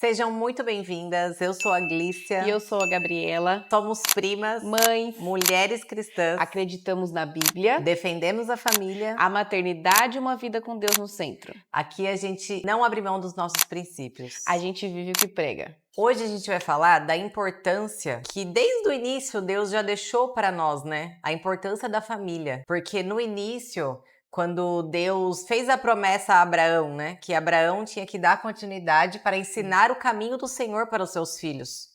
Sejam muito bem-vindas. Eu sou a Glícia. E eu sou a Gabriela. Somos primas, Mães, mulheres cristãs. acreditamos na Bíblia, Defendemos a família. a maternidade e uma vida com Deus no centro. Aqui a gente não abre mão dos nossos princípios. A gente vive o que prega. Hoje a gente vai falar da importância que desde o início Deus já deixou para nós, né? A importância da família. Porque no início, quando Deus fez a promessa a Abraão, né? Que Abraão tinha que dar continuidade para ensinar o caminho do Senhor para os seus filhos.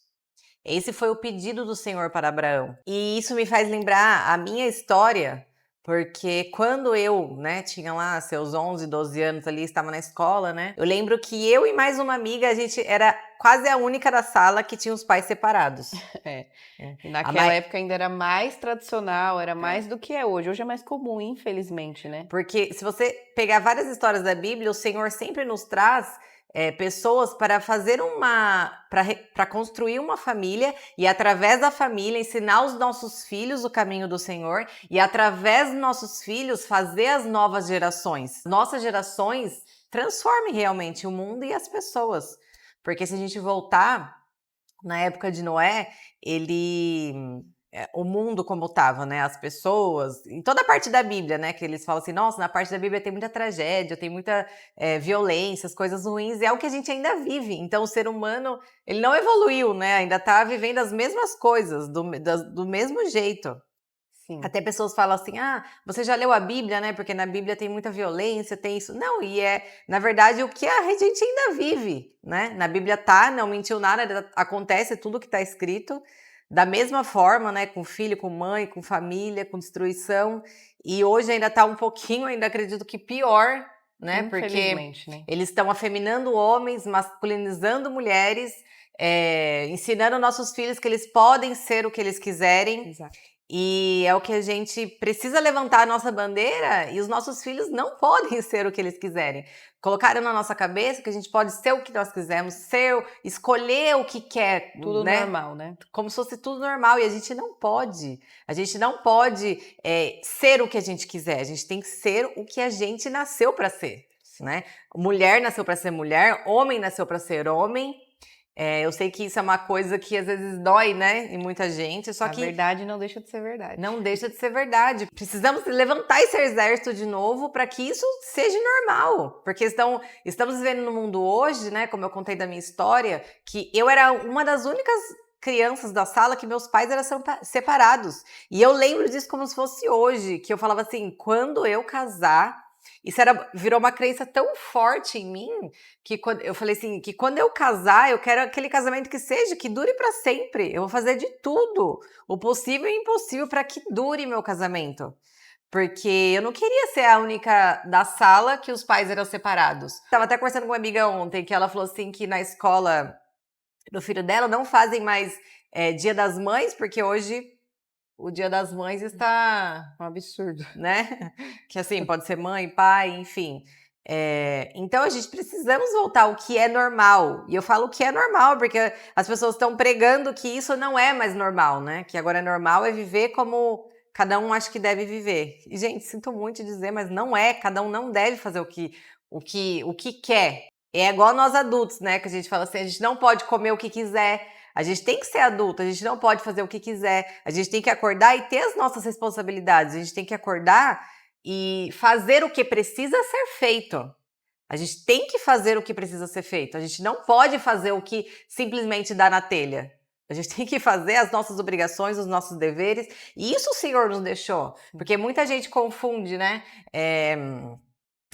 Esse foi o pedido do Senhor para Abraão. E isso me faz lembrar a minha história, porque quando eu, né, tinha lá seus 11, 12 anos ali, estava na escola, né? Eu lembro que eu e mais uma amiga, a gente era quase a única da sala que tinha os pais separados. E naquela época ainda era mais tradicional, era mais do que é hoje. Hoje é mais comum, infelizmente, né? Porque se você pegar várias histórias da Bíblia, o Senhor sempre nos traz pessoas para fazer para construir uma família e através da família ensinar os nossos filhos o caminho do Senhor e através dos nossos filhos fazer as novas gerações. Nossas gerações transformem realmente o mundo e as pessoas. Porque se a gente voltar na época de Noé, o mundo como estava, né? As pessoas, em toda a parte da Bíblia, né? Que eles falam assim, nossa, na parte da Bíblia tem muita tragédia, tem muita violência, as coisas ruins, e é o que a gente ainda vive. Então o ser humano, ele não evoluiu, né? Ainda está vivendo as mesmas coisas, do mesmo jeito. Sim. Até pessoas falam assim, você já leu a Bíblia, né? Porque na Bíblia tem muita violência, tem isso. Não, na verdade, o que a gente ainda vive, né? Na Bíblia não mentiu nada, acontece tudo que está escrito, da mesma forma, né? Com filho, com mãe, com família, com destruição. E hoje ainda está um pouquinho, ainda acredito que pior, né? Porque né? eles estão afeminando homens, masculinizando mulheres, ensinando nossos filhos que eles podem ser o que eles quiserem. Exato. E é o que a gente precisa levantar a nossa bandeira e os nossos filhos não podem ser o que eles quiserem. Colocaram na nossa cabeça que a gente pode ser o que nós quisermos, escolher o que quer. Tudo né? normal, né? Como se fosse tudo normal e a gente não pode. A gente não pode ser o que a gente quiser, a gente tem que ser o que a gente nasceu para ser. Né? Mulher nasceu para ser mulher, homem nasceu para ser homem. Eu sei que isso é uma coisa que às vezes dói, né, em muita gente, só que... A verdade não deixa de ser verdade. Não deixa de ser verdade. Precisamos levantar esse exército de novo para que isso seja normal. Porque estamos vivendo no mundo hoje, né, como eu contei da minha história, que eu era uma das únicas crianças da sala que meus pais eram separados. E eu lembro disso como se fosse hoje, que eu falava assim, quando eu casar... Isso virou uma crença tão forte em mim que eu falei assim, que quando eu casar, eu quero aquele casamento que dure para sempre. Eu vou fazer de tudo, o possível e o impossível, para que dure meu casamento. Porque eu não queria ser a única da sala que os pais eram separados. Estava até conversando com uma amiga ontem, que ela falou assim que na escola do filho dela não fazem mais Dia das Mães, porque hoje... O Dia das Mães está um absurdo, né? Que assim, pode ser mãe, pai, enfim. Então a gente precisamos voltar ao que é normal. E eu falo que é normal, porque as pessoas estão pregando que isso não é mais normal, né? Que agora é normal viver como cada um acha que deve viver. E, gente, sinto muito dizer, mas não é. Cada um não deve fazer o que quer. É igual nós adultos, né? Que a gente fala assim, a gente não pode comer o que quiser. A gente tem que ser adulto, a gente não pode fazer o que quiser, a gente tem que acordar e ter as nossas responsabilidades, a gente tem que acordar e fazer o que precisa ser feito. A gente tem que fazer o que precisa ser feito, a gente não pode fazer o que simplesmente dá na telha. A gente tem que fazer as nossas obrigações, os nossos deveres, e isso o Senhor nos deixou, porque muita gente confunde, né?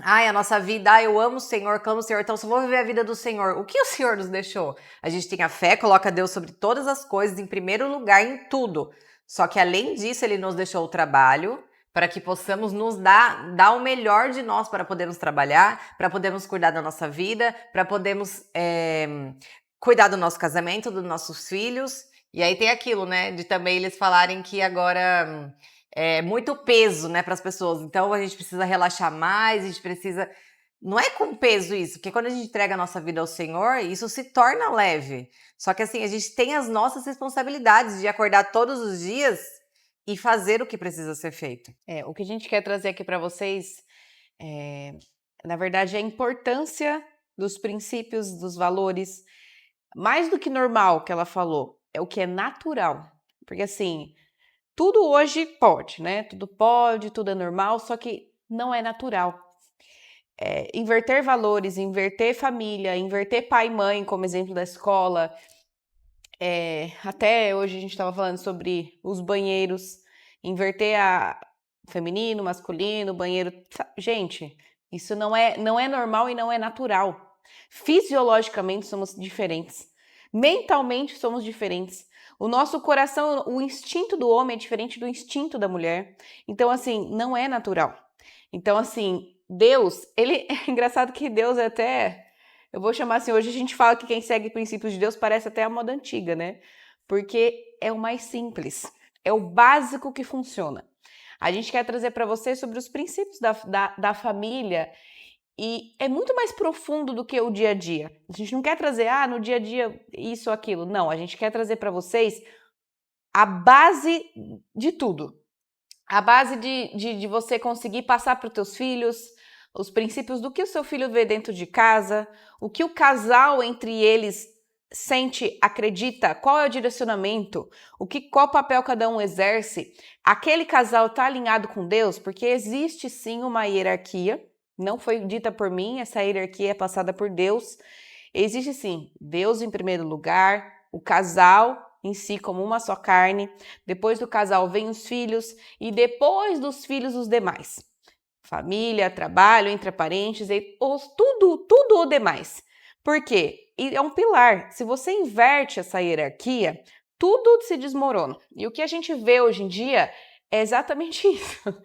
A nossa vida, eu amo o Senhor, clamo o Senhor, então só vou viver a vida do Senhor. O que o Senhor nos deixou? A gente tem a fé, coloca Deus sobre todas as coisas, em primeiro lugar em tudo. Só que além disso, Ele nos deixou o trabalho para que possamos nos dar o melhor de nós para podermos trabalhar, para podermos cuidar da nossa vida, para podermos cuidar do nosso casamento, dos nossos filhos. E aí tem aquilo, né, de também eles falarem que agora... muito peso, né, para as pessoas. Então a gente precisa relaxar mais, a gente precisa... Não é com peso isso, porque quando a gente entrega a nossa vida ao Senhor, isso se torna leve. Só que assim, a gente tem as nossas responsabilidades de acordar todos os dias e fazer o que precisa ser feito. O que a gente quer trazer aqui para vocês, na verdade, é a importância dos princípios, dos valores, Mais do que normal, que ela falou, é o que é natural. Porque assim, tudo hoje pode, né? Tudo pode, tudo é normal, só que não é natural. Inverter valores, inverter família, inverter pai e mãe, como exemplo da escola. Até hoje a gente estava falando sobre os banheiros, inverter a feminino, masculino, banheiro. Gente, isso não é normal e não é natural. Fisiologicamente somos diferentes. Mentalmente somos diferentes. O nosso coração, o instinto do homem é diferente do instinto da mulher. Então, assim, não é natural. Então, assim, Deus, ele é engraçado que Deus é até. Eu vou chamar assim, hoje a gente fala que quem segue princípios de Deus parece até a moda antiga, né? Porque é o mais simples, é o básico que funciona. A gente quer trazer para vocês sobre os princípios da família e é muito mais profundo do que o dia a dia. A gente não quer trazer, no dia a dia isso ou aquilo. Não, a gente quer trazer para vocês a base de tudo. A base de você conseguir passar para os teus filhos, os princípios do que o seu filho vê dentro de casa, o que o casal entre eles sente, acredita, qual é o direcionamento, qual papel cada um exerce. Aquele casal está alinhado com Deus, porque existe sim uma hierarquia, não foi dita por mim, essa hierarquia é passada por Deus. Existe sim, Deus em primeiro lugar, o casal em si como uma só carne, depois do casal vem os filhos e depois dos filhos os demais. Família, trabalho, entre parentes, tudo o demais. Por quê? É um pilar. Se você inverte essa hierarquia, tudo se desmorona. E o que a gente vê hoje em dia é exatamente isso.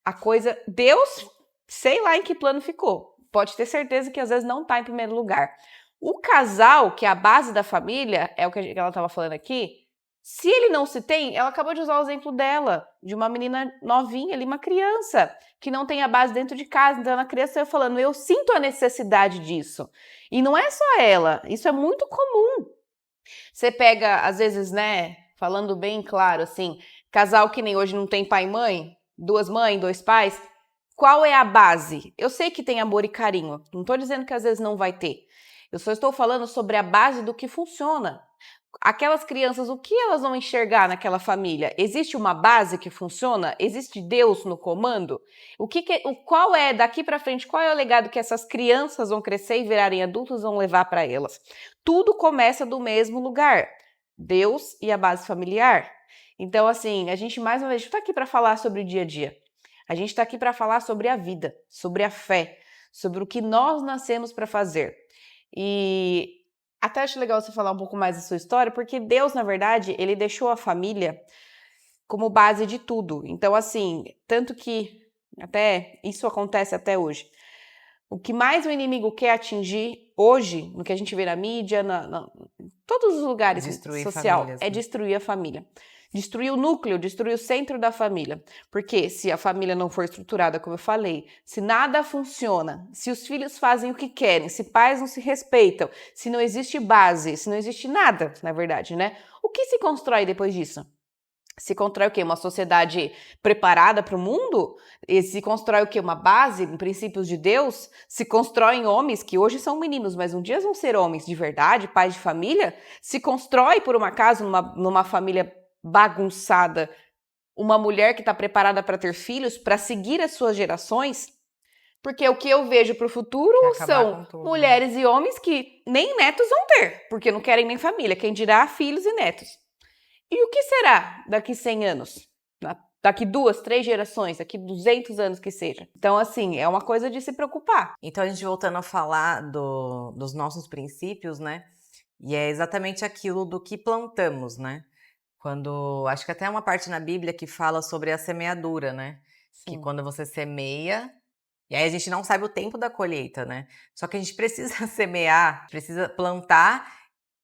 A coisa, Deus, sei lá em que plano ficou. Pode ter certeza que às vezes não está em primeiro lugar. O casal, que é a base da família, é o que ela estava falando aqui, se ele não se tem, ela acabou de usar o exemplo dela, de uma menina novinha ali, uma criança, que não tem a base dentro de casa. Então, a criança ia falando, eu sinto a necessidade disso. E não é só ela, isso é muito comum. Você pega, às vezes, né, falando bem claro, assim, casal que nem hoje não tem pai e mãe, duas mães, dois pais, qual é a base? Eu sei que tem amor e carinho, não estou dizendo que às vezes não vai ter. Eu só estou falando sobre a base do que funciona. Aquelas crianças, o que elas vão enxergar naquela família? Existe uma base que funciona? Existe Deus no comando? Qual é, daqui para frente, qual é o legado que essas crianças vão crescer e virarem adultos vão levar para elas? Tudo começa do mesmo lugar, Deus e a base familiar. Então, assim, a gente mais uma vez está aqui para falar sobre o dia a dia. A gente está aqui para falar sobre a vida, sobre a fé, sobre o que nós nascemos para fazer. E até acho legal você falar um pouco mais da sua história, porque Deus, na verdade, ele deixou a família como base de tudo. Então, assim, tanto que até isso acontece até hoje. O que mais o inimigo quer atingir hoje, no que a gente vê na mídia, todos os lugares Destruir social, famílias, é né? destruir a família. Destruir o núcleo, destruir o centro da família. Porque se a família não for estruturada, como eu falei, se nada funciona, se os filhos fazem o que querem, se pais não se respeitam, se não existe base, se não existe nada, na verdade, né? O que se constrói depois disso? Se constrói o quê? Uma sociedade preparada para o mundo? E se constrói o quê? Uma base, princípios de Deus? Se constroem homens que hoje são meninos, mas um dia vão ser homens de verdade, pais de família? Se constrói, por um acaso, numa família bagunçada, uma mulher que está preparada para ter filhos, para seguir as suas gerações? Porque o que eu vejo para o futuro são Tudo, mulheres e homens que nem netos vão ter, porque não querem nem família, quem dirá filhos e netos. E o que será daqui 100 anos? Daqui 2, 3 gerações, daqui 200 anos que seja. Então, assim, é uma coisa de se preocupar. Então, a gente voltando a falar dos nossos princípios, né? E é exatamente aquilo do que plantamos, né? Acho que até uma parte na Bíblia que fala sobre a semeadura, né? Sim. Que quando você semeia, e aí a gente não sabe o tempo da colheita, né? Só que a gente precisa semear, precisa plantar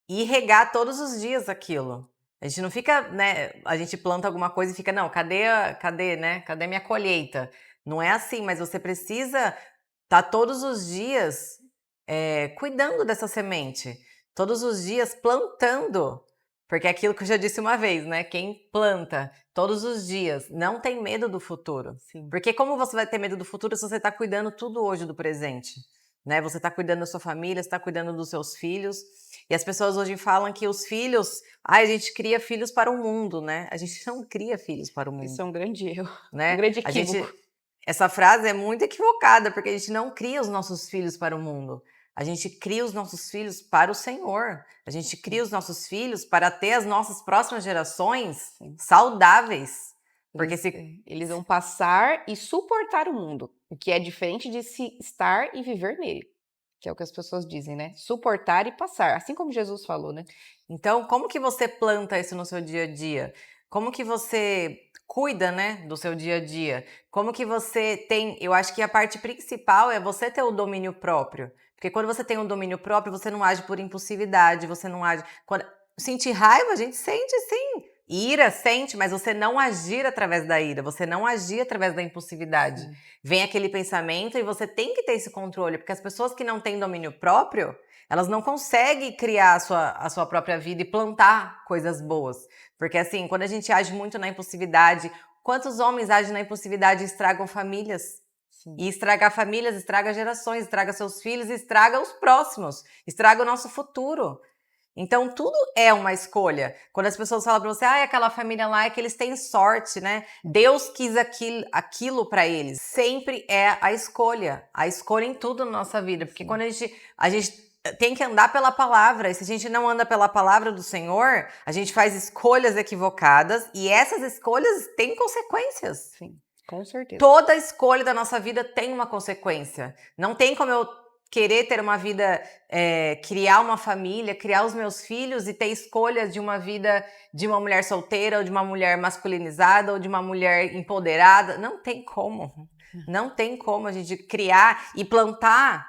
e regar todos os dias aquilo. A gente não fica, né? A gente planta alguma coisa e fica, não, cadê, né? Cadê minha colheita? Não é assim, mas você precisa estar todos os dias cuidando dessa semente. Todos os dias plantando. Porque é aquilo que eu já disse uma vez, né? Quem planta todos os dias não tem medo do futuro. Sim. Porque como você vai ter medo do futuro se você está cuidando tudo hoje do presente? Né? Você está cuidando da sua família, você está cuidando dos seus filhos. E as pessoas hoje falam que os filhos, a gente cria filhos para o mundo, né? A gente não cria filhos para o mundo, Isso é um grande erro, um né? grande A gente, equívoco. essa frase é muito equivocada, porque a gente não cria os nossos filhos para o mundo. A gente cria os nossos filhos para o Senhor. A gente cria os nossos filhos para ter as nossas próximas gerações saudáveis. Porque Eles vão passar e suportar o mundo, o que é diferente de se estar e viver nele, que é o que as pessoas dizem, né? Suportar e passar, assim como Jesus falou, né? Então, como que você planta isso no seu dia a dia? Como que você cuida, né, do seu dia a dia? Como que você tem... Eu acho que a parte principal é você ter o domínio próprio. Porque quando você tem um domínio próprio, você não age por impulsividade, você não age... Sentir raiva, a gente sente sim. Ira, sente, mas você não agir através da ira, você não agir através da impulsividade. Sim. Vem aquele pensamento e você tem que ter esse controle, porque as pessoas que não têm domínio próprio, elas não conseguem criar a sua própria vida e plantar coisas boas. Porque assim, quando a gente age muito na impulsividade, quantos homens agem na impulsividade e estragam famílias? Sim. E estragar famílias, estraga gerações, estraga seus filhos, estraga os próximos, estraga o nosso futuro. Então, tudo é uma escolha. Quando as pessoas falam pra você, aquela família lá é que eles têm sorte, né? Deus quis aquilo pra eles. Sempre é a escolha em tudo na nossa vida. Porque quando a gente tem que andar pela palavra. E se a gente não anda pela palavra do Senhor, a gente faz escolhas equivocadas e essas escolhas têm consequências. Sim, com certeza. Toda escolha da nossa vida tem uma consequência. Não tem como eu querer ter uma vida, criar uma família, criar os meus filhos e ter escolhas de uma vida de uma mulher solteira ou de uma mulher masculinizada ou de uma mulher empoderada. Não tem como. Não tem como a gente criar e plantar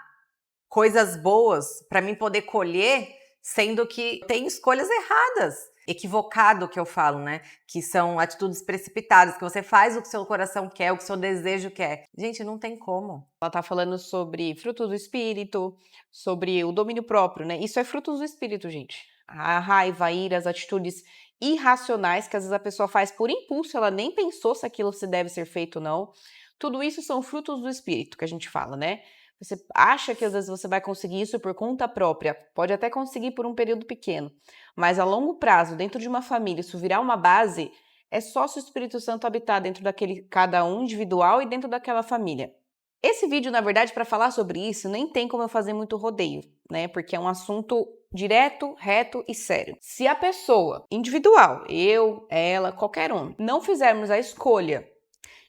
coisas boas para mim poder colher, sendo que tem escolhas erradas. Equivocado que eu falo, né? Que são atitudes precipitadas, que você faz o que seu coração quer, o que seu desejo quer. Gente, não tem como. Ela tá falando sobre frutos do espírito, sobre o domínio próprio, né? Isso é frutos do espírito, gente. A raiva, a ira, as atitudes irracionais que às vezes a pessoa faz por impulso, ela nem pensou se aquilo se deve ser feito ou não. Tudo isso são frutos do espírito que a gente fala, né? Você acha que às vezes você vai conseguir isso por conta própria, pode até conseguir por um período pequeno, mas a longo prazo, dentro de uma família, isso virar uma base, é só se o Espírito Santo habitar dentro daquele cada um individual e dentro daquela família. Esse vídeo, na verdade, para falar sobre isso, nem tem como eu fazer muito rodeio, né? Porque é um assunto direto, reto e sério. Se a pessoa individual, eu, ela, qualquer um, não fizermos a escolha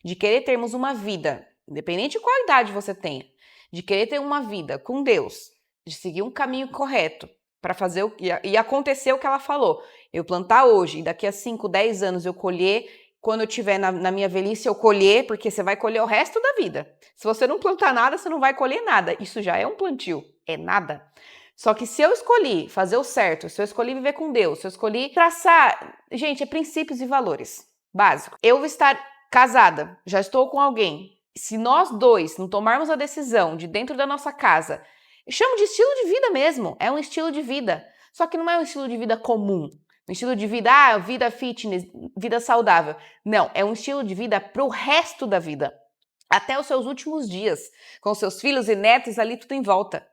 de querer termos uma vida, independente de qual idade você tenha, de querer ter uma vida com Deus, de seguir um caminho correto para fazer e acontecer o que ela falou. Eu plantar hoje e daqui a 5, 10 anos eu colher, quando eu estiver na minha velhice eu colher, porque você vai colher o resto da vida. Se você não plantar nada, você não vai colher nada. Isso já é um plantio, é nada. Só que se eu escolhi fazer o certo, se eu escolhi viver com Deus, se eu escolhi traçar... Gente, é princípios e valores, básico. Eu vou estar casada, já estou com alguém. Se nós dois não tomarmos a decisão de dentro da nossa casa, eu chamo de estilo de vida mesmo, é um estilo de vida. Só que não é um estilo de vida comum. Um estilo de vida, vida fitness, vida saudável. Não, é um estilo de vida para o resto da vida. Até os seus últimos dias, com seus filhos e netos ali tudo em volta.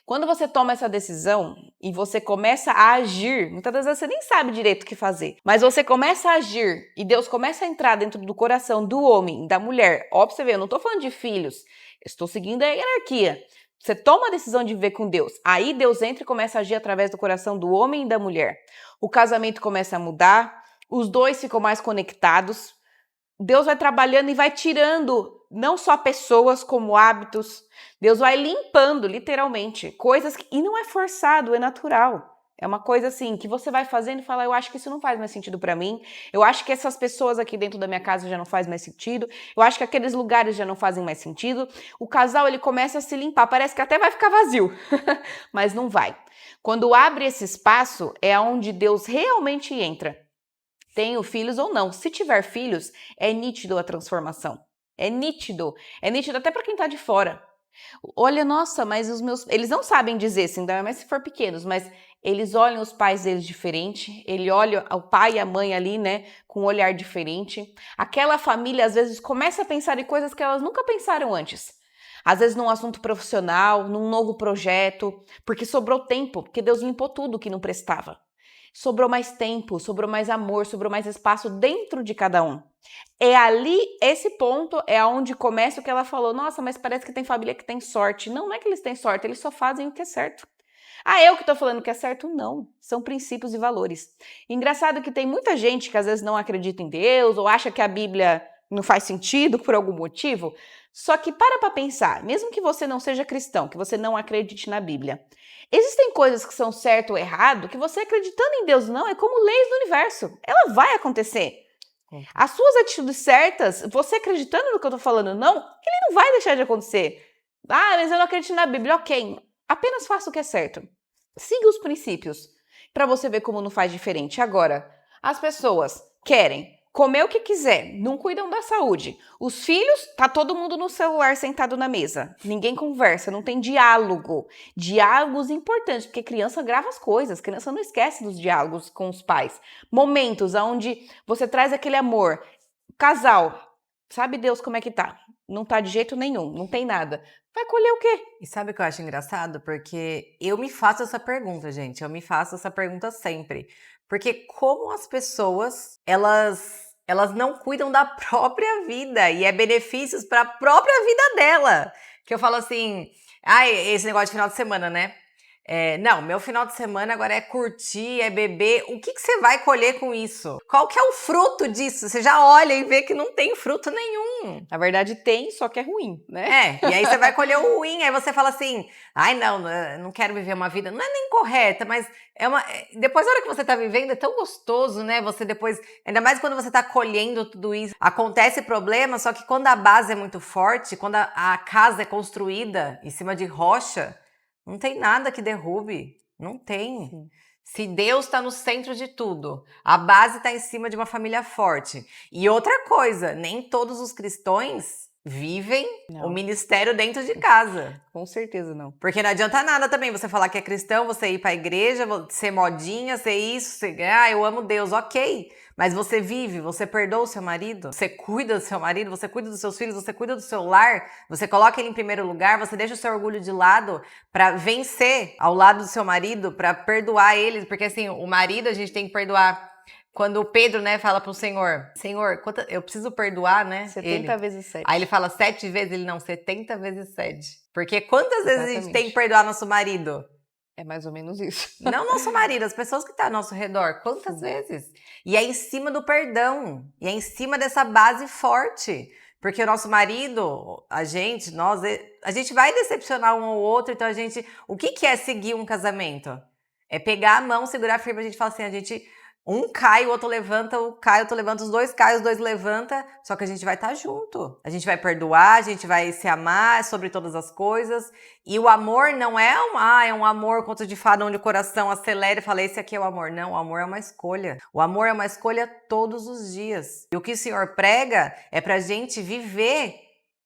Quando você toma essa decisão e você começa a agir, muitas vezes você nem sabe direito o que fazer, mas você começa a agir e Deus começa a entrar dentro do coração do homem, da mulher. Ó, pra você ver, eu não tô falando de filhos, eu estou seguindo a hierarquia. Você toma a decisão de viver com Deus, aí Deus entra e começa a agir através do coração do homem e da mulher. O casamento começa a mudar, os dois ficam mais conectados, Deus vai trabalhando e vai tirando não só pessoas como hábitos, Deus vai limpando literalmente coisas e não é forçado, é natural. É uma coisa assim que você vai fazendo e fala, eu acho que isso não faz mais sentido para mim, eu acho que essas pessoas aqui dentro da minha casa já não faz mais sentido, eu acho que aqueles lugares já não fazem mais sentido. O casal ele começa a se limpar, parece que até vai ficar vazio, mas não vai. Quando abre esse espaço é onde Deus realmente entra. Tenho filhos ou não. Se tiver filhos, é nítido a transformação. É nítido até para quem tá de fora. Olha, nossa, mas os meus... Eles não sabem dizer, assim, ainda mais se for pequenos, mas eles olham os pais deles diferente, ele olha o pai e a mãe ali, né, com um olhar diferente. Aquela família, às vezes, começa a pensar em coisas que elas nunca pensaram antes. às vezes num assunto profissional, num novo projeto, porque sobrou tempo, porque Deus limpou tudo que não prestava. Sobrou mais tempo, sobrou mais amor, sobrou mais espaço dentro de cada um. É ali, esse ponto é onde começa o que ela falou. Nossa, mas parece que tem família que tem sorte. Não, não é que eles têm sorte, eles só fazem o que é certo. Ah, eu que tô falando que é certo? Não. São princípios e valores. Engraçado que tem muita gente que às vezes não acredita em Deus ou acha que a Bíblia não faz sentido por algum motivo. Só que para pensar, mesmo que você não seja cristão, que você não acredite na Bíblia, existem coisas que são certo ou errado que você acreditando em Deus não, é como leis do universo. Ela vai acontecer. As suas atitudes certas, você acreditando no que eu tô falando não, ele não vai deixar de acontecer. Ah, mas eu não acredito na Bíblia. Ok, apenas faça o que é certo. Siga os princípios para você ver como não faz diferente. Agora, as pessoas querem comer o que quiser, não cuidam da saúde. Os filhos, tá todo mundo no celular sentado na mesa. Ninguém conversa, não tem diálogo. Diálogos importantes, porque criança grava as coisas, criança não esquece dos diálogos com os pais. Momentos onde você traz aquele amor. Casal, sabe Deus como é que tá? Não tá de jeito nenhum, não tem nada. Vai colher o quê? E sabe o que eu acho engraçado? Porque eu me faço essa pergunta, gente. Eu me faço essa pergunta sempre. Porque como as pessoas, elas não cuidam da própria vida e é benefícios para a própria vida dela. Que eu falo assim, esse negócio de final de semana, né? Não, meu final de semana agora é curtir, é beber. O que você vai colher com isso? Qual que é o fruto disso? Você já olha e vê que não tem fruto nenhum. Na verdade tem, só que é ruim, né? E aí você vai colher o ruim, aí você fala assim, não quero viver uma vida, não é nem correta, mas depois da hora que você tá vivendo é tão gostoso, né, você depois, ainda mais quando você tá colhendo tudo isso, acontece problema, só que quando a base é muito forte, quando a casa é construída em cima de rocha, não tem nada que derrube, não tem. Sim. Se Deus está no centro de tudo, a base está em cima de uma família forte. E outra coisa, nem todos os cristãos vivem o ministério dentro de casa. Com certeza não. Porque não adianta nada também você falar que é cristão, você ir para a igreja, ser modinha, ser isso, eu amo Deus, ok. Mas você vive, você perdoa o seu marido, você cuida do seu marido, você cuida dos seus filhos, você cuida do seu lar, você coloca ele em primeiro lugar, você deixa o seu orgulho de lado para vencer ao lado do seu marido, para perdoar ele, porque assim, o marido a gente tem que perdoar. Quando o Pedro, né, fala pro Senhor, eu preciso perdoar, né? 70 vezes 7. Aí ele fala 7 vezes, ele não, 70 vezes 7. Porque quantas vezes a gente tem que perdoar nosso marido? É mais ou menos isso. Não nosso marido, as pessoas que estão ao nosso redor. Quantas vezes? E é em cima do perdão. E é em cima dessa base forte. Porque o nosso marido, a gente vai decepcionar um ou outro. Então o que é seguir um casamento? É pegar a mão, segurar firme, a gente fala assim, um cai, o outro levanta, os dois caem, os dois levanta, só que a gente vai estar junto. A gente vai perdoar, a gente vai se amar sobre todas as coisas. E o amor não é um amor conto de fada onde o coração acelera e fala, esse aqui é o amor. Não, o amor é uma escolha. O amor é uma escolha todos os dias. E o que o Senhor prega é pra gente viver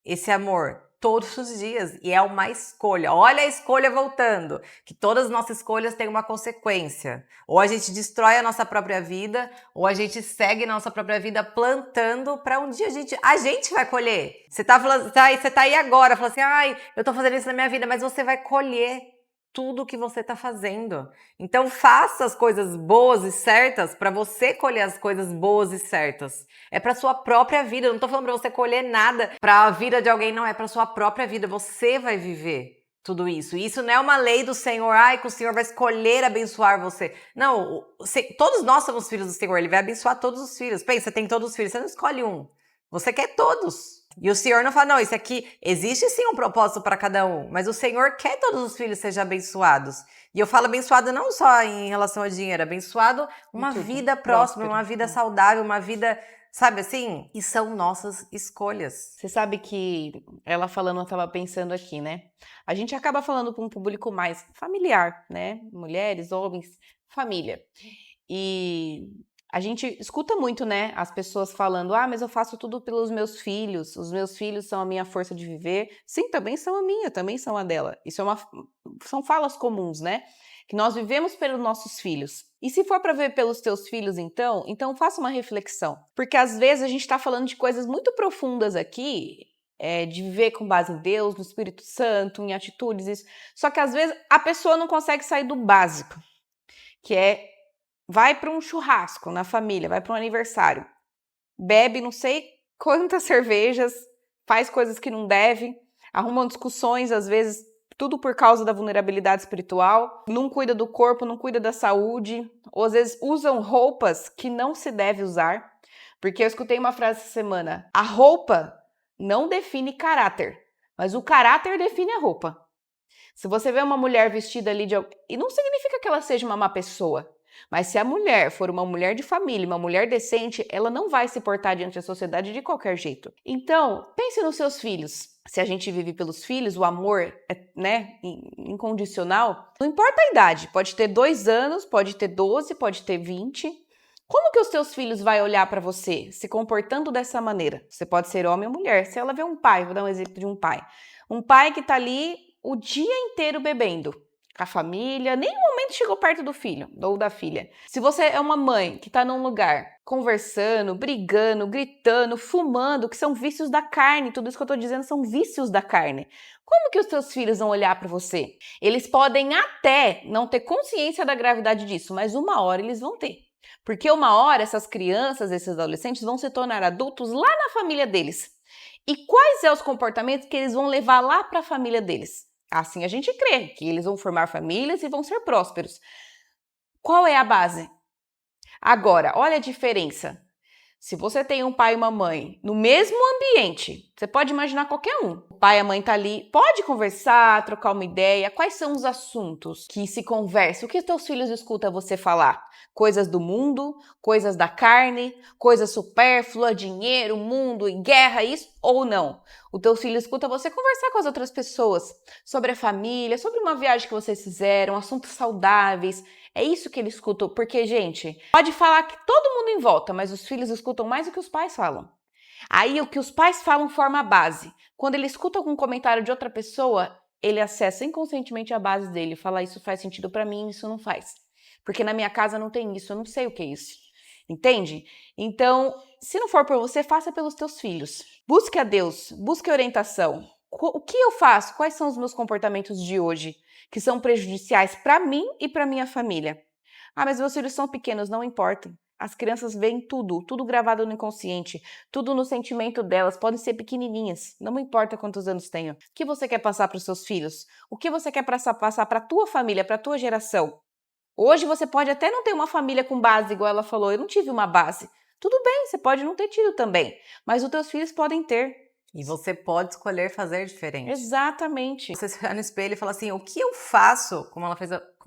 esse amor todos os dias, e é uma escolha. Olha a escolha voltando, que todas as nossas escolhas têm uma consequência. Ou a gente destrói a nossa própria vida, ou a gente segue nossa própria vida plantando para um dia a gente vai colher. Você tá aí agora, falando assim, eu tô fazendo isso na minha vida, mas você vai colher tudo que você tá fazendo. Então faça as coisas boas e certas para você colher as coisas boas e certas. É para sua própria vida. Eu não tô falando para você colher nada para a vida de alguém, não, é para sua própria vida. Você vai viver tudo isso. E isso não é uma lei do Senhor, que o Senhor vai escolher abençoar você. Não, todos nós somos filhos do Senhor, ele vai abençoar todos os filhos. Pensa, você tem todos os filhos, você não escolhe um. Você quer todos. E o Senhor não fala, não, isso aqui, existe sim um propósito para cada um, mas o Senhor quer que todos os filhos sejam abençoados. E eu falo abençoado não só em relação ao dinheiro, abençoado uma vida próxima, uma vida saudável, uma vida, sabe assim? E são nossas escolhas. Você sabe que ela falando, eu estava pensando aqui, né? A gente acaba falando para um público mais familiar, né? Mulheres, homens, família. E a gente escuta muito, né, as pessoas falando, mas eu faço tudo pelos meus filhos, os meus filhos são a minha força de viver. Sim, também são a minha, também são a dela. Isso são falas comuns, né? Que nós vivemos pelos nossos filhos. E se for para ver pelos teus filhos, então faça uma reflexão. Porque às vezes a gente está falando de coisas muito profundas aqui, de viver com base em Deus, no Espírito Santo, em atitudes, isso. Só que às vezes a pessoa não consegue sair do básico, que é vai para um churrasco na família, vai para um aniversário, bebe não sei quantas cervejas, faz coisas que não deve, arrumam discussões, às vezes, tudo por causa da vulnerabilidade espiritual, não cuida do corpo, não cuida da saúde, ou às vezes usam roupas que não se deve usar, porque eu escutei uma frase essa semana, a roupa não define caráter, mas o caráter define a roupa. Se você vê uma mulher vestida ali e não significa que ela seja uma má pessoa, mas se a mulher for uma mulher de família, uma mulher decente, ela não vai se portar diante da sociedade de qualquer jeito. Então, pense nos seus filhos. Se a gente vive pelos filhos, o amor é, né, incondicional, não importa a idade, pode ter 2 anos, pode ter 12, pode ter 20. Como que os teus filhos vão olhar para você se comportando dessa maneira? Você pode ser homem ou mulher. Se ela vê um pai, vou dar um exemplo de um pai que está ali o dia inteiro bebendo com a família, nem um momento chegou perto do filho ou da filha. Se você é uma mãe que está num lugar conversando, brigando, gritando, fumando, que são vícios da carne, tudo isso que eu estou dizendo são vícios da carne. Como que os teus filhos vão olhar para você? Eles podem até não ter consciência da gravidade disso, mas uma hora eles vão ter. Porque uma hora essas crianças, esses adolescentes vão se tornar adultos lá na família deles. E quais são os comportamentos que eles vão levar lá para a família deles? Assim a gente crê, que eles vão formar famílias e vão ser prósperos. Qual é a base? Agora, olha a diferença. Se você tem um pai e uma mãe no mesmo ambiente, você pode imaginar qualquer um. O pai e a mãe tá ali, pode conversar, trocar uma ideia. Quais são os assuntos que se conversa? O que os teus filhos escutam você falar? Coisas do mundo, coisas da carne, coisas supérfluas, dinheiro, mundo e guerra, isso ou não? O teu filho escuta você conversar com as outras pessoas sobre a família, sobre uma viagem que vocês fizeram, assuntos saudáveis. É isso que ele escuta, porque, gente, pode falar que todo mundo em volta, mas os filhos escutam mais do que os pais falam. Aí o que os pais falam forma a base. Quando ele escuta algum comentário de outra pessoa, ele acessa inconscientemente a base dele, fala isso faz sentido pra mim, isso não faz. Porque na minha casa não tem isso, eu não sei o que é isso. Entende? Então, se não for por você, faça pelos teus filhos. Busque a Deus, busque orientação. O que eu faço? Quais são os meus comportamentos de hoje que são prejudiciais para mim e para minha família? Ah, mas meus filhos são pequenos, não importa. As crianças veem tudo gravado no inconsciente, tudo no sentimento delas, podem ser pequenininhas, não importa quantos anos tenham. O que você quer passar para os seus filhos? O que você quer passar para a tua família, para a tua geração? Hoje você pode até não ter uma família com base, igual ela falou, eu não tive uma base. Tudo bem, você pode não ter tido também, mas os teus filhos podem ter. E você pode escolher fazer diferente. Exatamente. Você se olhar no espelho e falar assim, o que eu faço, como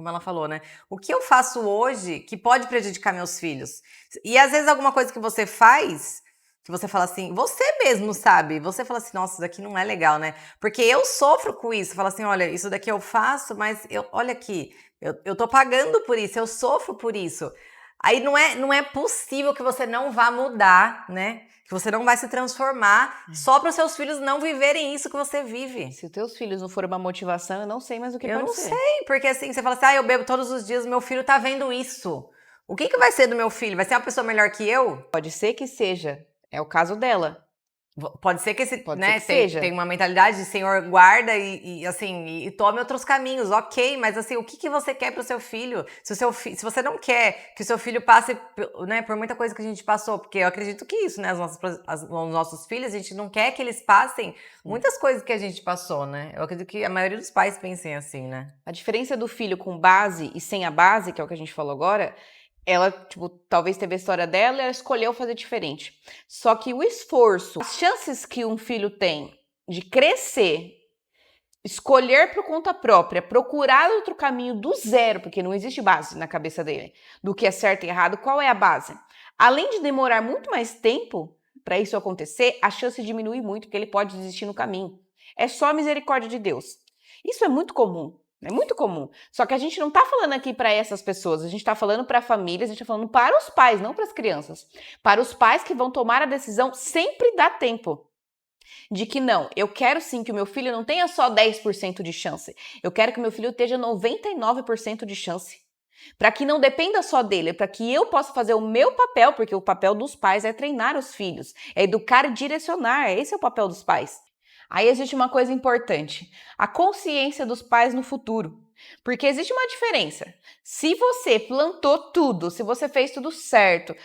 ela falou, né? O que eu faço hoje que pode prejudicar meus filhos? E às vezes alguma coisa que você faz, que você fala assim, você mesmo sabe, você fala assim, nossa, isso daqui não é legal, né? Porque eu sofro com isso, fala assim, olha, isso daqui eu faço, mas olha aqui, eu tô pagando por isso, eu sofro por isso. Aí não é possível que você não vá mudar, né? Que você não vai se transformar só para os seus filhos não viverem isso que você vive. Se os teus filhos não forem uma motivação, eu não sei mais o que pode ser. Eu não sei, porque assim, você fala assim, eu bebo todos os dias, meu filho tá vendo isso. O que vai ser do meu filho? Vai ser uma pessoa melhor que eu? Pode ser que seja. É o caso dela. Pode ser que esse, Pode né, ser que seja. tem uma mentalidade de Senhor, guarda e tome outros caminhos, ok, mas assim, o que você quer pro seu filho? Se você não quer que o seu filho passe, né, por muita coisa que a gente passou, porque eu acredito que isso, né, os nossos filhos, a gente não quer que eles passem muitas coisas que a gente passou, né? Eu acredito que a maioria dos pais pensem assim, né? A diferença do filho com base e sem a base, que é o que a gente falou agora, ela, talvez teve a história dela e ela escolheu fazer diferente. Só que o esforço, as chances que um filho tem de crescer, escolher por conta própria, procurar outro caminho do zero, porque não existe base na cabeça dele, do que é certo e errado, qual é a base? Além de demorar muito mais tempo para isso acontecer, a chance diminui muito, porque ele pode desistir no caminho. É só a misericórdia de Deus. Isso é muito comum. É muito comum. Só que a gente não está falando aqui para essas pessoas, a gente está falando para famílias, a gente está falando para os pais, não para as crianças. Para os pais que vão tomar a decisão, sempre dá tempo. De que não, eu quero sim que o meu filho não tenha só 10% de chance. Eu quero que o meu filho tenha 99% de chance. Para que não dependa só dele, para que eu possa fazer o meu papel, porque o papel dos pais é treinar os filhos, é educar e direcionar, esse é o papel dos pais. Aí existe uma coisa importante, a consciência dos pais no futuro. Porque existe uma diferença. Se você plantou tudo, se você fez tudo certo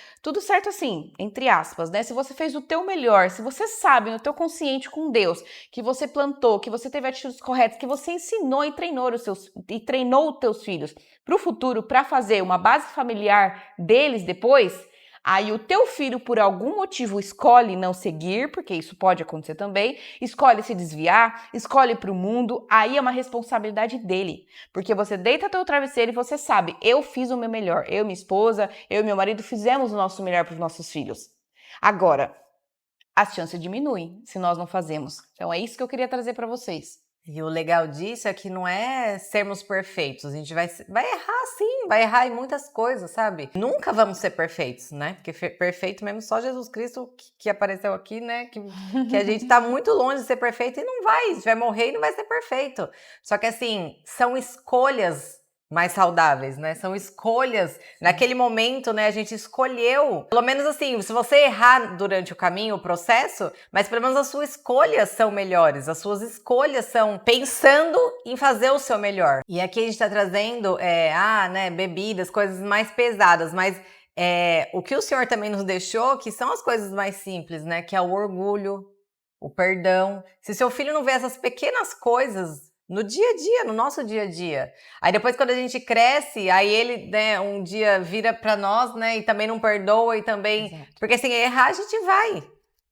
assim, entre aspas, né? Se você fez o teu melhor, se você sabe no teu consciente com Deus que você plantou, que você teve atitudes corretas, que você ensinou e treinou os teus filhos para o futuro, para fazer uma base familiar deles depois, aí o teu filho, por algum motivo, escolhe não seguir, porque isso pode acontecer também, escolhe se desviar, escolhe para o mundo, aí é uma responsabilidade dele. Porque você deita teu travesseiro e você sabe, eu fiz o meu melhor, eu, minha esposa, eu e meu marido fizemos o nosso melhor para os nossos filhos. Agora, as chances diminuem se nós não fazemos. Então é isso que eu queria trazer para vocês. E o legal disso é que não é sermos perfeitos, a gente vai errar sim, vai errar em muitas coisas, sabe? Nunca vamos ser perfeitos, né? Porque perfeito mesmo só Jesus Cristo que apareceu aqui, né? Que a gente tá muito longe de ser perfeito e não vai, a gente vai morrer e não vai ser perfeito. Só que assim, são escolhas mais saudáveis, né? São escolhas. Naquele momento, né, a gente escolheu. Pelo menos assim, se você errar durante o caminho, o processo, mas pelo menos as suas escolhas são melhores. As suas escolhas são pensando em fazer o seu melhor. E aqui a gente tá trazendo, né, bebidas, coisas mais pesadas, mas o que o Senhor também nos deixou, que são as coisas mais simples, né? Que é o orgulho, o perdão. Se seu filho não vê essas pequenas coisas no dia a dia, no nosso dia a dia. Aí depois quando a gente cresce, aí ele, né, um dia vira pra nós, né, e também não perdoa e também... Exato. Porque assim, errar a gente vai,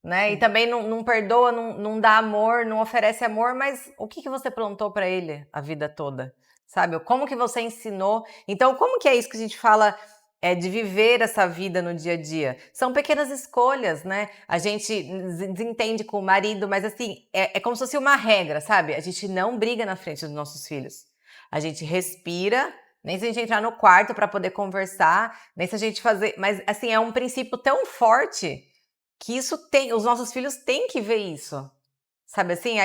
né, Sim. E também não perdoa, não dá amor, não oferece amor, mas o que você plantou pra ele a vida toda? Sabe? Como que você ensinou? Então, como que é isso que a gente fala... de viver essa vida no dia a dia. São pequenas escolhas, né? A gente desentende com o marido, mas assim, é como se fosse uma regra, sabe? A gente não briga na frente dos nossos filhos. A gente respira, nem se a gente entrar no quarto para poder conversar, nem se a gente fazer... Mas assim, é um princípio tão forte que os nossos filhos têm que ver isso. Sabe assim,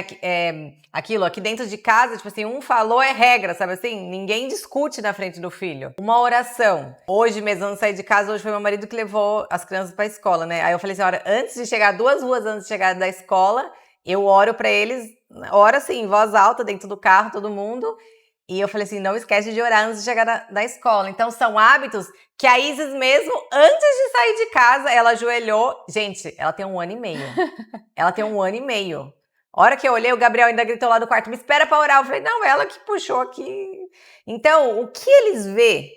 aquilo aqui dentro de casa, tipo assim, um falou é regra, sabe assim? Ninguém discute na frente do filho. Uma oração. Hoje mesmo, antes de sair de casa, hoje foi meu marido que levou as crianças pra escola, né? Aí eu falei assim, antes de chegar, 2 ruas antes de chegar da escola, eu oro pra eles, oro assim, em voz alta, dentro do carro, todo mundo. E eu falei assim, não esquece de orar antes de chegar da escola. Então, são hábitos que a Isis mesmo, antes de sair de casa, ela ajoelhou. Gente, ela tem 1 ano e meio. Ela tem 1 ano e meio. A hora que eu olhei, o Gabriel ainda gritou lá do quarto, me espera pra orar. Eu falei, não, ela que puxou aqui. Então, o que eles vê?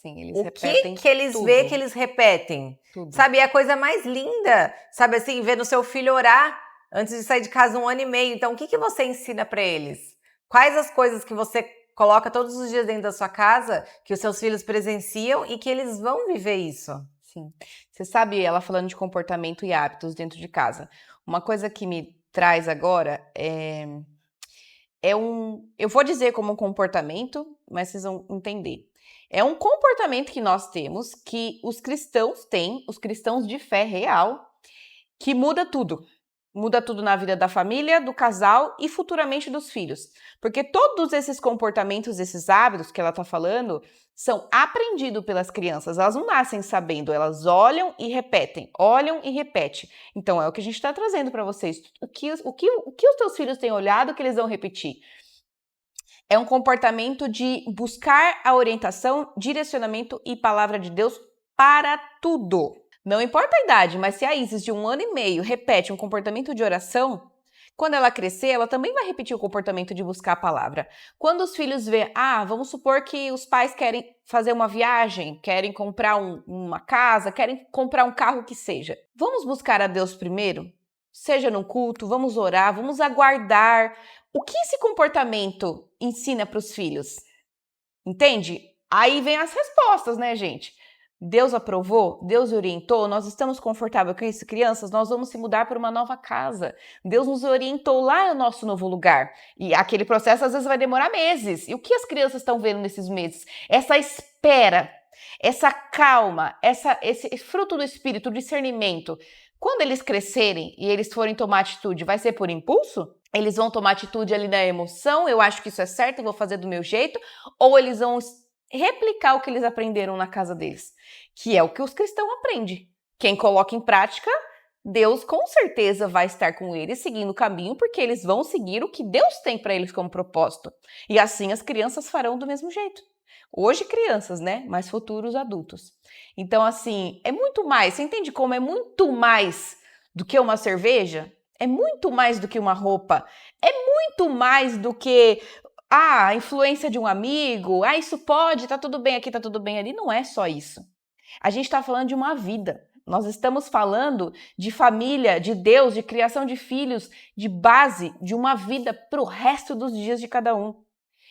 Sim, eles O repetem que eles tudo. vê que eles repetem? Tudo. Sabe, é a coisa mais linda. Sabe assim, ver no seu filho orar antes de sair de casa 1 ano e meio. Então, o que você ensina pra eles? Quais as coisas que você coloca todos os dias dentro da sua casa, que os seus filhos presenciam e que eles vão viver isso? Sim. Você sabe, ela falando de comportamento e hábitos dentro de casa. Uma coisa que me traz agora eu vou dizer como um comportamento, mas vocês vão entender. É um comportamento que nós temos, que os cristãos têm, os cristãos de fé real, que muda tudo. Muda tudo na vida da família, do casal e futuramente dos filhos. Porque todos esses comportamentos, esses hábitos que ela está falando, são aprendidos pelas crianças. Elas não nascem sabendo, elas olham e repetem, olham e repetem. Então é o que a gente está trazendo para vocês. O que os teus filhos têm olhado que eles vão repetir? É um comportamento de buscar a orientação, direcionamento e palavra de Deus para tudo. Não importa a idade, mas se a Isis de 1 ano e meio repete um comportamento de oração, quando ela crescer, ela também vai repetir o comportamento de buscar a palavra. Quando os filhos vê, vamos supor que os pais querem fazer uma viagem, querem comprar uma casa, querem comprar um carro que seja. Vamos buscar a Deus primeiro? Seja no culto, vamos orar, vamos aguardar. O que esse comportamento ensina para os filhos? Entende? Aí vem as respostas, né, gente? Deus aprovou, Deus orientou, nós estamos confortáveis com isso, crianças, nós vamos se mudar para uma nova casa. Deus nos orientou lá no nosso novo lugar. E aquele processo às vezes vai demorar meses. E o que as crianças estão vendo nesses meses? Essa espera, essa calma, esse fruto do espírito, o discernimento. Quando eles crescerem e eles forem tomar atitude, vai ser por impulso? Eles vão tomar atitude ali na emoção, eu acho que isso é certo, eu vou fazer do meu jeito, ou eles vão replicar o que eles aprenderam na casa deles, que é o que os cristãos aprendem. Quem coloca em prática Deus com certeza vai estar com eles seguindo o caminho, porque eles vão seguir o que Deus tem para eles como propósito. E assim as crianças farão do mesmo jeito. Hoje crianças, né? Mas futuros adultos. Então, assim, é muito mais. Você entende como é muito mais do que uma cerveja? É muito mais do que uma roupa. É muito mais do que a influência de um amigo. Isso pode, tá tudo bem aqui, tá tudo bem ali. Não é só isso. A gente está falando de uma vida. Nós estamos falando de família, de Deus, de criação de filhos, de base de uma vida para o resto dos dias de cada um.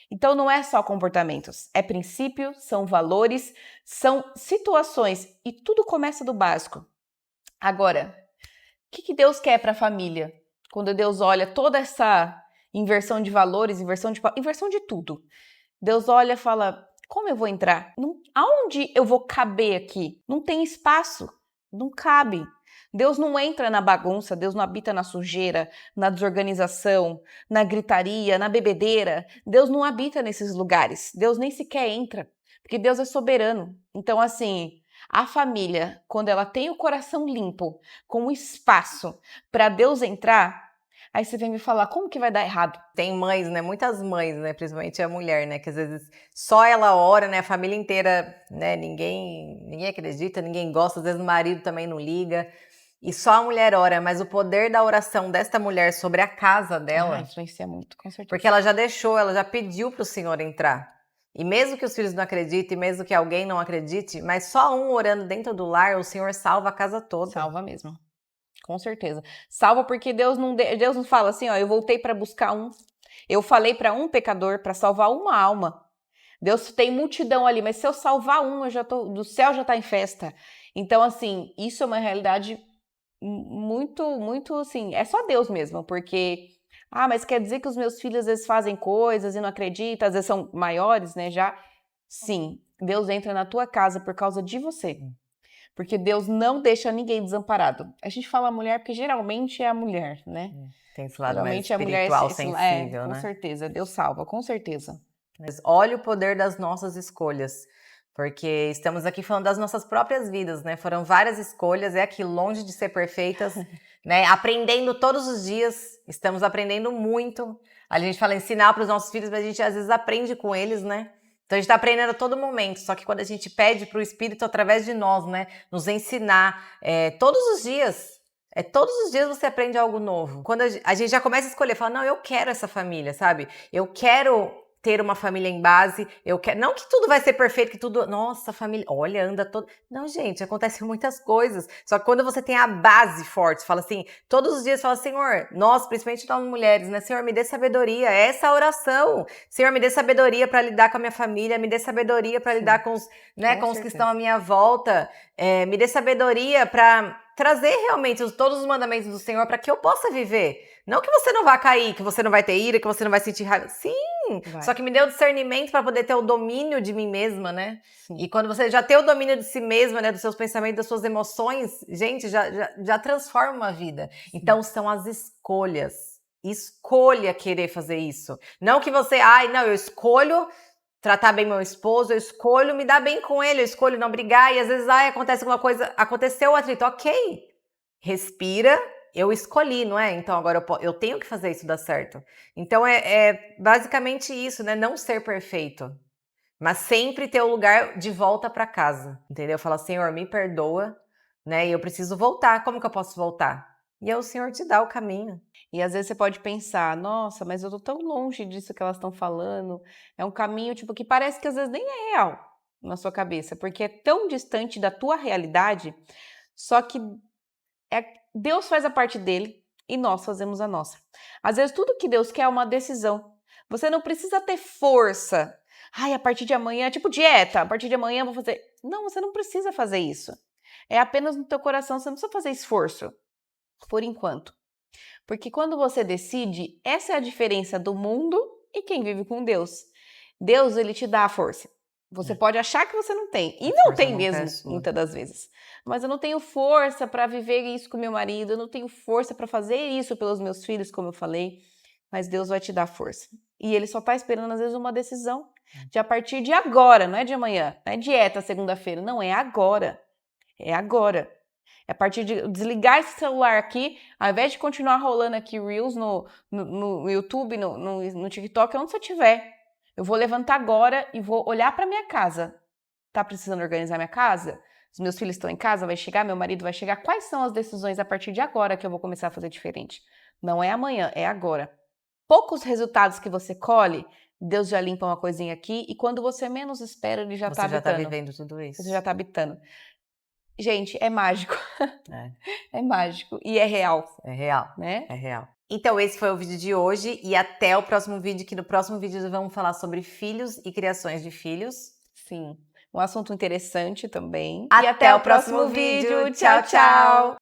Então não é só comportamentos, é princípio, são valores, são situações e tudo começa do básico. Agora, o que Deus quer para a família? Quando Deus olha toda essa inversão de valores, inversão de tudo. Deus olha e fala, como eu vou entrar? Aonde eu vou caber aqui? Não tem espaço, não cabe. Deus não entra na bagunça, Deus não habita na sujeira, na desorganização, na gritaria, na bebedeira. Deus não habita nesses lugares. Deus nem sequer entra, porque Deus é soberano. Então, assim, a família, quando ela tem o coração limpo, com espaço para Deus entrar, aí você vem me falar, como que vai dar errado? Tem mães, né? Muitas mães, né? Principalmente a mulher, né? Que às vezes só ela ora, né? A família inteira, né? Ninguém acredita, ninguém gosta. Às vezes o marido também não liga. E só a mulher ora, mas o poder da oração desta mulher sobre a casa dela, influencia muito, com certeza. porque ela já pediu para o Senhor entrar. E mesmo que os filhos não acreditem, mesmo que alguém não acredite, mas só um orando dentro do lar, o Senhor salva a casa toda. Salva mesmo. Com certeza. Salva porque Deus não fala assim, ó, eu voltei para buscar um. Eu falei para um pecador para salvar uma alma. Deus tem multidão ali, mas se eu salvar um, do céu já tá em festa. Então, assim, isso é uma realidade muito, muito, assim, é só Deus mesmo, porque, mas quer dizer que os meus filhos às vezes fazem coisas e não acreditam, às vezes são maiores, né, já? Sim, Deus entra na tua casa por causa de você. Porque Deus não deixa ninguém desamparado. A gente fala mulher porque geralmente é a mulher, né? Tem esse lado Geralmente mais espiritual, sensível, com né? certeza. Deus salva, com certeza. Mas olha o poder das nossas escolhas. Porque estamos aqui falando das nossas próprias vidas, né? Foram várias escolhas, é aqui longe de ser perfeitas, né? Aprendendo todos os dias, estamos aprendendo muito. A gente fala ensinar para os nossos filhos, mas a gente às vezes aprende com eles, né? Então a gente está aprendendo a todo momento, só que quando a gente pede para o Espírito através de nós, né? Nos ensinar todos os dias. Todos os dias você aprende algo novo. Quando a gente já começa a escolher, fala, não, eu quero essa família, sabe? Eu quero ter uma família em base, eu quero, não que tudo vai ser perfeito, que tudo, nossa, família, olha, anda todo, não, gente, acontecem muitas coisas, só que quando você tem a base forte, você fala assim, todos os dias fala, Senhor, nós, principalmente nós mulheres, né, Senhor, me dê sabedoria, essa oração, Senhor, me dê sabedoria para lidar com a minha família, me dê sabedoria para lidar com os, né, com os que estão à minha volta, me dê sabedoria para trazer realmente todos os mandamentos do Senhor para que eu possa viver. Não que você não vá cair, que você não vai ter ira, que você não vai sentir raiva. Sim, vai. Só que me deu discernimento para poder ter o domínio de mim mesma, né? Sim. E quando você já tem o domínio de si mesma, né, dos seus pensamentos, das suas emoções, gente, já transforma uma vida. Sim. Então são as escolhas. Escolha querer fazer isso. Não que você, não, eu escolho tratar bem meu esposo, eu escolho me dar bem com ele, eu escolho não brigar, e às vezes, acontece alguma coisa, aconteceu o atrito, ok, respira, eu escolhi, não é? Então agora eu tenho que fazer isso dar certo. Então é basicamente isso, né? Não ser perfeito, mas sempre ter o lugar de volta para casa, entendeu? Falar, Senhor, me perdoa, né? E eu preciso voltar, como que eu posso voltar? E aí o Senhor te dá o caminho. E às vezes você pode pensar, nossa, mas eu tô tão longe disso que elas estão falando. É um caminho, tipo, que parece que às vezes nem é real na sua cabeça, porque é tão distante da tua realidade, só que Deus faz a parte dele e nós fazemos a nossa. Às vezes tudo que Deus quer é uma decisão. Você não precisa ter força. A partir de amanhã, tipo dieta, a partir de amanhã eu vou fazer... Não, você não precisa fazer isso. É apenas no teu coração, você não precisa fazer esforço. Por enquanto. Porque quando você decide, essa é a diferença do mundo e quem vive com Deus. Deus, ele te dá a força. Você pode achar que você não tem. E não tem mesmo, muitas das vezes. Mas eu não tenho força para viver isso com meu marido, eu não tenho força para fazer isso pelos meus filhos, como eu falei. Mas Deus vai te dar força. E ele só está esperando, às vezes, uma decisão de a partir de agora, não é de amanhã. Não é dieta segunda-feira, não, é agora. É agora. É a partir de desligar esse celular aqui, ao invés de continuar rolando aqui Reels no YouTube, no TikTok, onde você estiver. Eu vou levantar agora e vou olhar para minha casa. Tá precisando organizar minha casa? Os meus filhos estão em casa, vai chegar, meu marido vai chegar. Quais são as decisões a partir de agora que eu vou começar a fazer diferente? Não é amanhã, é agora. Poucos resultados que você colhe, Deus já limpa uma coisinha aqui e quando você menos espera, ele já Você tá já tá habitando. vivendo tudo isso. Você já tá habitando. Gente, é mágico. É, É mágico e é real, é real. né? É real. Então, esse foi o vídeo de hoje e até o próximo vídeo, que no próximo vídeo nós vamos falar sobre filhos e criações de filhos. Sim. Um assunto interessante também. Até o próximo vídeo. Tchau, tchau!